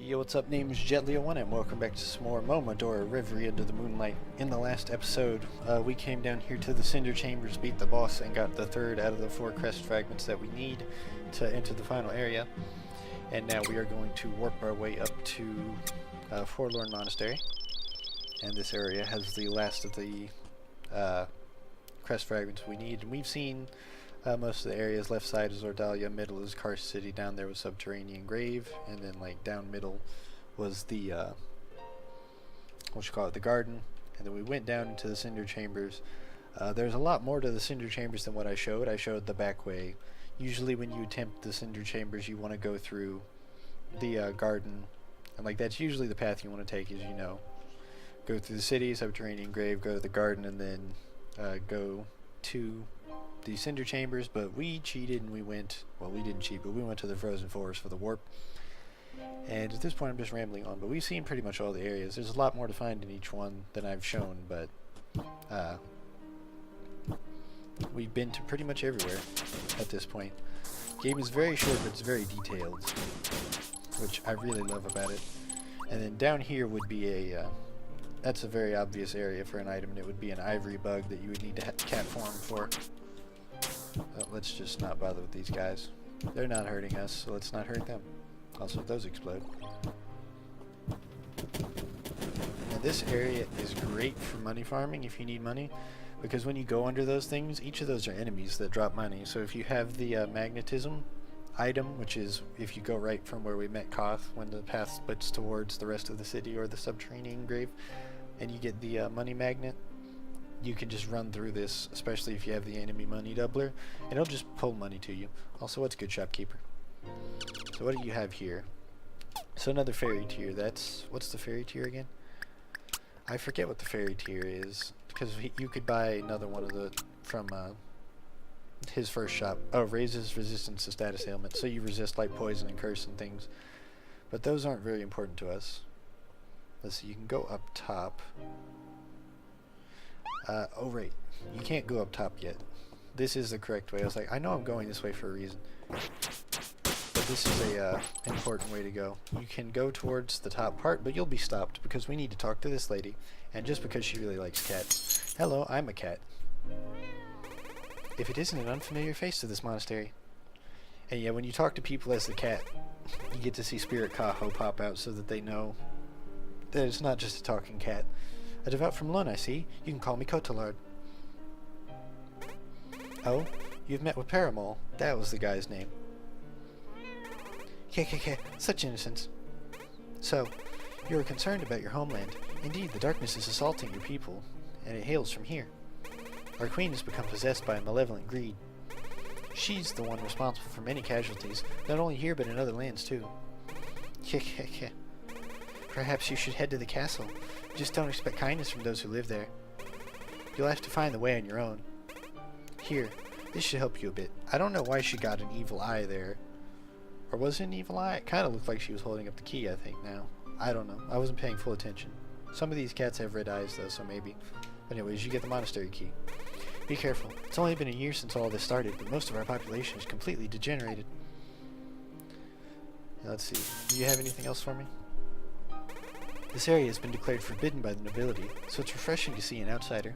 Yo, what's up? Name's Jetleo1 and welcome back to some more Monastery, Reverie under the moonlight. In the last episode, we came down here to the Cinder Chambers, beat the boss, and got the third out of the 4 crest fragments that we need to enter the final area. And now we are going to warp our way up to Forlorn Monastery. And this area has the last of the crest fragments we need. And we've seen most of the areas. Left side is Ordalia, middle is Karst City, down there was Subterranean Grave, and then like down middle was the the garden. And then we went down into the Cinder Chambers. There's a lot more to the Cinder Chambers than what I showed. I showed the back way. Usually when you attempt the Cinder Chambers, you want to go through the garden, and like that's usually the path you want to take, is, you know, go through the city, Subterranean Grave, go to the garden, and then go to the Cinder Chambers. But we cheated and we went, well, we didn't cheat, but we went to the Frozen Forest for the warp. And at this point I'm just rambling on, but we've seen pretty much all the areas. There's a lot more to find in each one than I've shown, but we've been to pretty much everywhere at this point. The game is very short, but it's very detailed, which I really love about it. And then down here would be a that's a very obvious area for an item, and it would be an ivory bug that you would need to cat form for. Let's just not bother with these guys. They're not hurting us, so let's not hurt them. Also, if those explode. Now this area is great for money farming if you need money, because when you go under those things, each of those are enemies that drop money. So if you have the magnetism item, which is if you go right from where we met Kaho, when the path splits towards the rest of the city or the Subterranean Grave, and you get the money magnet, you can just run through this, especially if you have the enemy money doubler, and it'll just pull money to you. Also, what's good, shopkeeper? So what do you have here? So another fairy tier. That's, what's the fairy tier again? I forget what the fairy tier is, because you could buy another one of the from his first shop. Oh, raises resistance to status ailments, so you resist like poison and curse and things. But those aren't very important to us. Let's see, you can go up top. Oh right, you can't go up top yet. This is the correct way. I was like, I know I'm going this way for a reason, but this is a important way to go. You can go towards the top part, but you'll be stopped because we need to talk to this lady, and just because she really likes cats. Hello, I'm a cat. If it isn't an unfamiliar face to this monastery. And yeah, when you talk to people as the cat, you get to see Spirit Kaho pop out so that they know that it's not just a talking cat. A devout from Lun, I see. You can call me Kotolard. Oh, you've met with Paramol. That was the guy's name. KKK, such innocence. So, you are concerned about your homeland. Indeed, the darkness is assaulting your people, and it hails from here. Our queen has become possessed by a malevolent greed. She's the one responsible for many casualties, not only here but in other lands too. KKK. Perhaps you should head to the castle. Just don't expect kindness from those who live there. You'll have to find the way on your own. Here, this should help you a bit. I don't know why she got an evil eye there. Or was it an evil eye? It kind of looked like she was holding up the key, I think, now. I don't know. I wasn't paying full attention. Some of these cats have red eyes, though, so maybe. But anyways, you get the monastery key. Be careful. It's only been a year since all this started, but most of our population is completely degenerated. Now, let's see. Do you have anything else for me? This area has been declared forbidden by the nobility, so it's refreshing to see an outsider.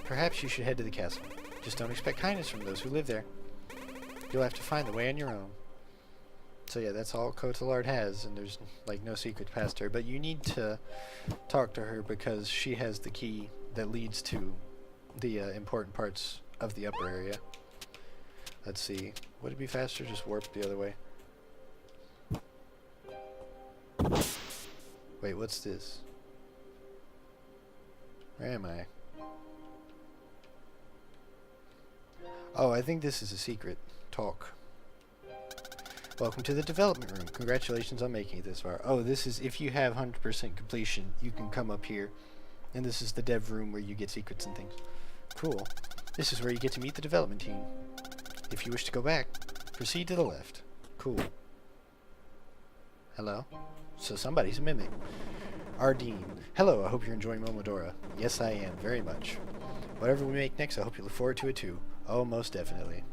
Perhaps you should head to the castle. Just don't expect kindness from those who live there. You'll have to find the way on your own. So yeah, that's all Kotolard has, and there's like no secret past her, but you need to talk to her because she has the key that leads to the important parts of the upper area. Let's see. Would it be faster just warp the other way? Wait, what's this? Where am I? Oh, I think this is a secret. Talk. Welcome to the development room. Congratulations on making it this far. Oh, this is if you have 100% completion, you can come up here. And this is the dev room where you get secrets and things. Cool. This is where you get to meet the development team. If you wish to go back, proceed to the left. Cool. Hello? So somebody's a mimic. Ardeen. Hello, I hope you're enjoying Momodora. Yes, I am, very much. Whatever we make next, I hope you look forward to it too. Oh, most definitely.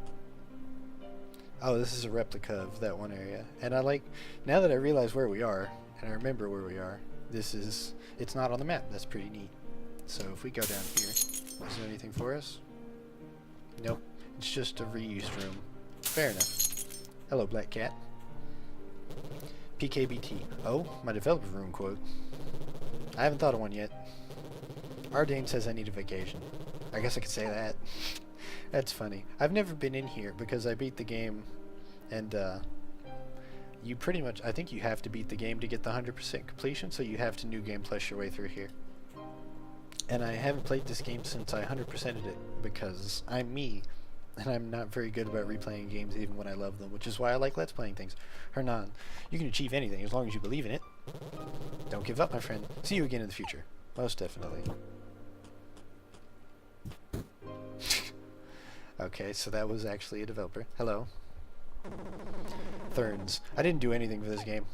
Oh, this is a replica of that one area. And I like, now that I realize where we are, and I remember where we are, it's not on the map. That's pretty neat. So if we go down here, is there anything for us? Nope. It's just a reused room. Fair enough. Hello, Black Cat. PKBT. Oh, my developer room quote. I haven't thought of one yet. Ardane says I need a vacation. I guess I could say that. That's funny. I've never been in here because I beat the game, and you pretty much, I think you have to beat the game to get the 100% completion, so you have to New Game Plus your way through here. And I haven't played this game since I 100%ed it because I'm me, and I'm not very good about replaying games even when I love them, which is why I like Let's Playing things. Hernan, you can achieve anything as long as you believe in it. Don't give up, my friend. See you again in the future. Most definitely. Okay, so that was actually a developer. Hello. Thurns. I didn't do anything for this game.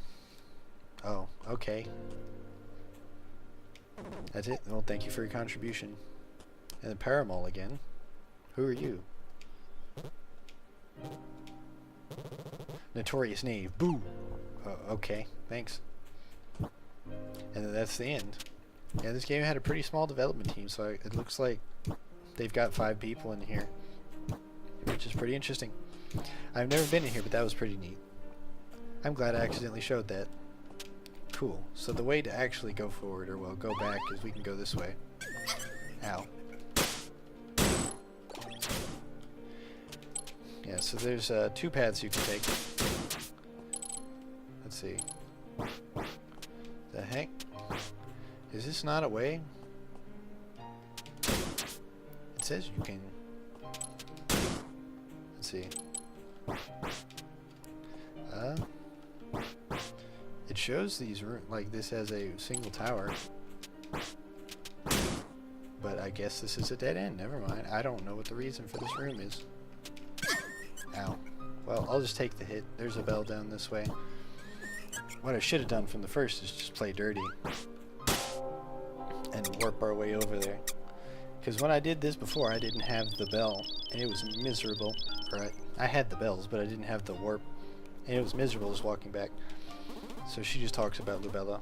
Oh, okay. That's it? Well, thank you for your contribution. And then Paramol again. Who are you? Notorious Knave. Boo! Okay, thanks. And then that's the end. Yeah, this game had a pretty small development team, so it looks like they've got 5 people in here, which is pretty interesting. I've never been in here, but that was pretty neat. I'm glad I accidentally showed that. Cool. So the way to actually go forward, or well, go back, is we can go this way. Ow. Yeah, so there's 2 paths you can take. Let's see. The heck? Is this not a way? It says you can. Let's see. It shows these like this has a single tower, but I guess this is a dead end. Never mind. I don't know what the reason for this room is. Ow. Well, I'll just take the hit. There's a bell down this way. What I should have done from the first is just play dirty and warp our way over there. Because when I did this before, I didn't have the bell, and it was miserable. Or I had the bells, but I didn't have the warp, and it was miserable just walking back. So she just talks about Lubella.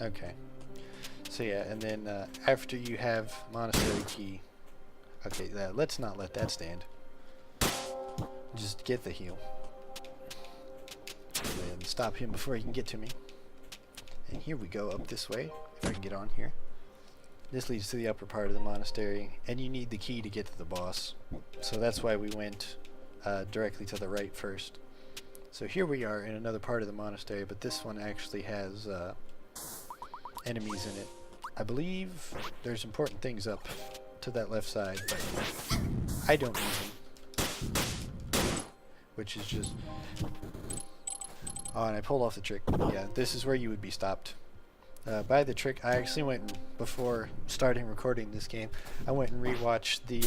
Okay. So yeah, and then after you have Monastery key, okay, let's not let that stand. Just get the heal. And then stop him before he can get to me. And here we go, up this way, if I can get on here. This leads to the upper part of the monastery, and you need the key to get to the boss. So that's why we went directly to the right first. So here we are in another part of the monastery, but this one actually has enemies in it. I believe there's important things up to that left side, but I don't need them. Which is just... Oh, and I pulled off the trick. Yeah, this is where you would be stopped. By the trick, I actually went, before starting recording this game, I went and rewatched the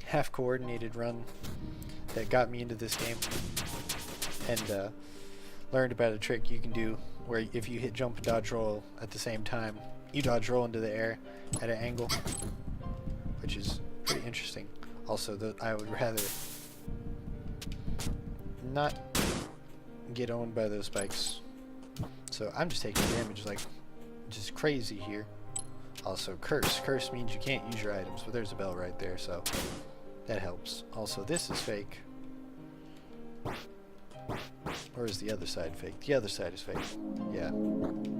half-coordinated run that got me into this game, and learned about a trick you can do where if you hit jump and dodge roll at the same time, you dodge roll into the air at an angle, which is pretty interesting. Also, I would rather not get owned by those spikes. So I'm just taking damage like just crazy here. Also, curse. Curse means you can't use your items, but there's a bell right there, so that helps. Also, this is fake. Or is the other side fake? The other side is fake. Yeah. And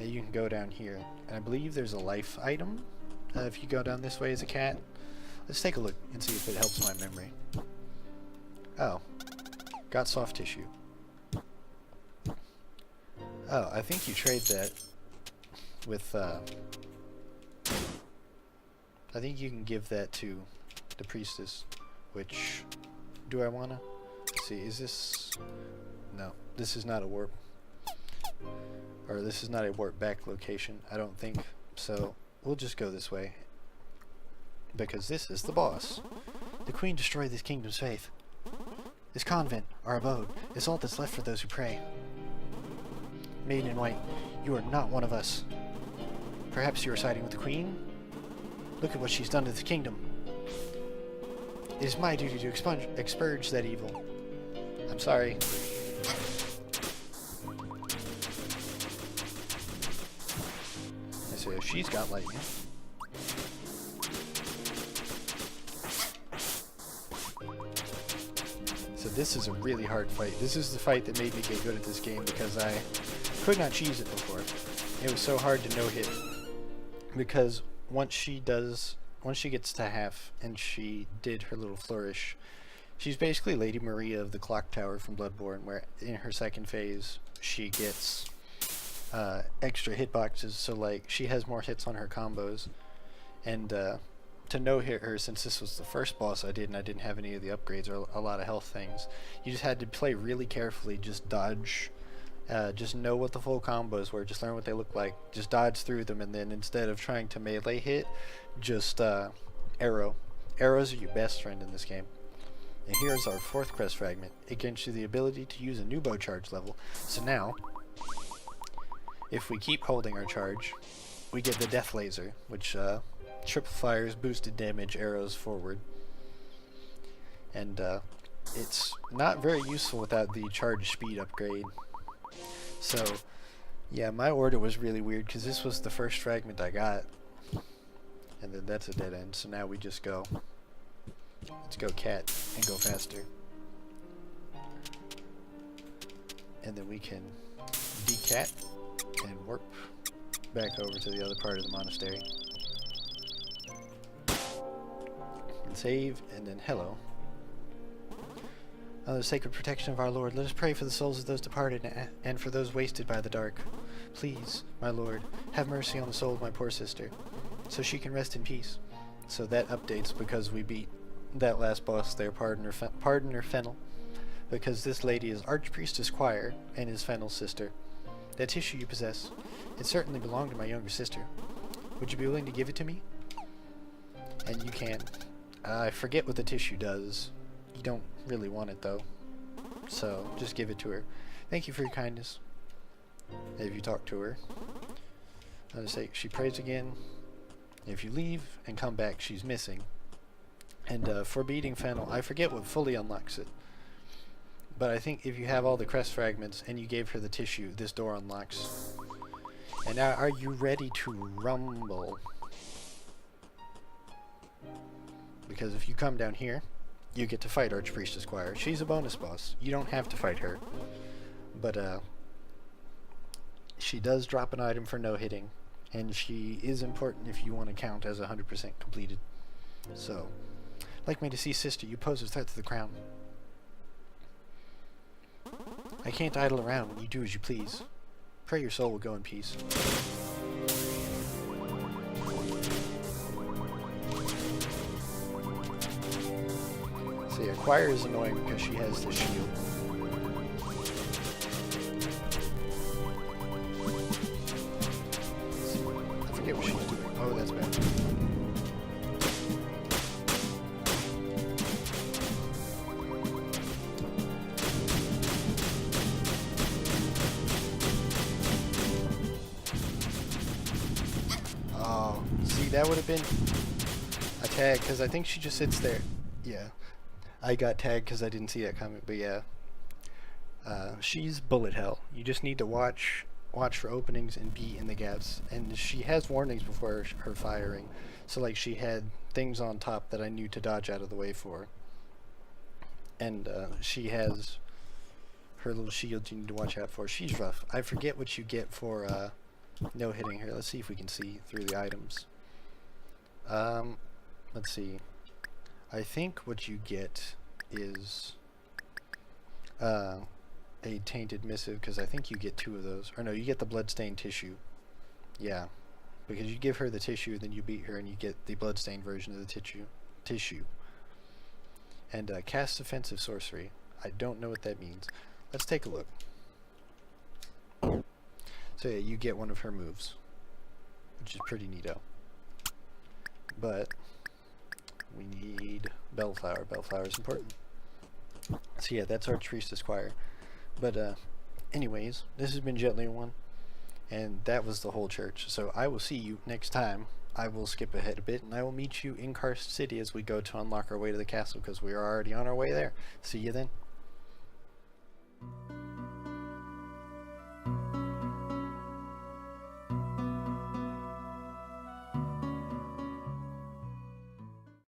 you can go down here. And I believe there's a life item if you go down this way as a cat. Let's take a look and see if it helps my memory. Oh. Got soft tissue. Oh, I think you trade that with, I think you can give that to the priestess, which, do I wanna? Let's see, is this, no, this is not a warp, or this is not a warp back location, I don't think, so we'll just go this way, because this is the boss. The queen destroyed this kingdom's faith. This convent, our abode, is all that's left for those who pray. Maiden in white, you are not one of us. Perhaps you are siding with the queen? Look at what she's done to the kingdom. It is my duty to expurge that evil. I'm sorry. So she's got lightning. So this is a really hard fight. This is the fight that made me get good at this game because I could not cheese it before. It was so hard to no-hit. Because once she gets to half and she did her little flourish, she's basically Lady Maria of the Clock Tower from Bloodborne, where in her second phase she gets extra hitboxes, so like she has more hits on her combos. And to no-hit her, since this was the first boss I did and I didn't have any of the upgrades or a lot of health things, you just had to play really carefully, just dodge, just know what the full combos were, just learn what they look like, just dodge through them, and then instead of trying to melee hit, just arrow. Arrows are your best friend in this game. And here's our fourth crest fragment. It gives you the ability to use a new bow charge level. So now, if we keep holding our charge, we get the death laser, which triple fires boosted damage arrows forward. And it's not very useful without the charge speed upgrade. So yeah, my order was really weird because this was the first fragment I got. And then that's a dead end, so now we just go. Let's go cat and go faster. And then we can decat and warp back over to the other part of the monastery. And save, and then hello. The sacred protection of our Lord, let us pray for the souls of those departed and for those wasted by the dark. Please, my Lord, have mercy on the soul of my poor sister, so she can rest in peace. So that updates because we beat that last boss there, pardon her Fennel, because this lady is Archpriestess Choir and is Fennel's sister. That tissue you possess, it certainly belonged to my younger sister. Would you be willing to give it to me? And you can. I forget what the tissue does. You don't really want it though, so just give it to her. Thank you for your kindness. If you talk to her, I'll just say she prays again. If you leave and come back, she's missing. And for beating Fennel, I forget what fully unlocks it, but I think if you have all the crest fragments and you gave her the tissue, this door unlocks. And now, are you ready to rumble? Because if you come down here, you get to fight Archpriestess Choir. She's a bonus boss. You don't have to fight her. But she does drop an item for no hitting, and she is important if you want to count as 100% completed. So, like my deceased sister, you pose a threat to the crown. I can't idle around when you do as you please. Pray your soul will go in peace. So yeah, Choir is annoying because she has the shield. I forget what she's doing. Oh, that's bad. Oh, see, that would have been a tag because I think she just sits there. Yeah. I got tagged because I didn't see that coming, but yeah. She's bullet hell. You just need to watch for openings and be in the gaps. And she has warnings before her firing. So like she had things on top that I knew to dodge out of the way for. And she has her little shields you need to watch out for. She's rough. I forget what you get for no hitting her. Let's see if we can see through the items. Let's see. I think what you get is a tainted missive, because I think you get 2 of those. Or no, you get the bloodstained tissue. Yeah, because you give her the tissue, then you beat her, and you get the bloodstained version of the tissue. And cast offensive sorcery. I don't know what that means. Let's take a look. So yeah, you get one of her moves, which is pretty neato. But we need Bellflower. Bellflower is important. So yeah, that's Archpriestess Choir. But anyways, this has been Gently One, and that was the whole church. So I will see you next time I will skip ahead a bit, and I will meet you in Karst City as we go to unlock our way to the castle, because we are already on our way there. See you then.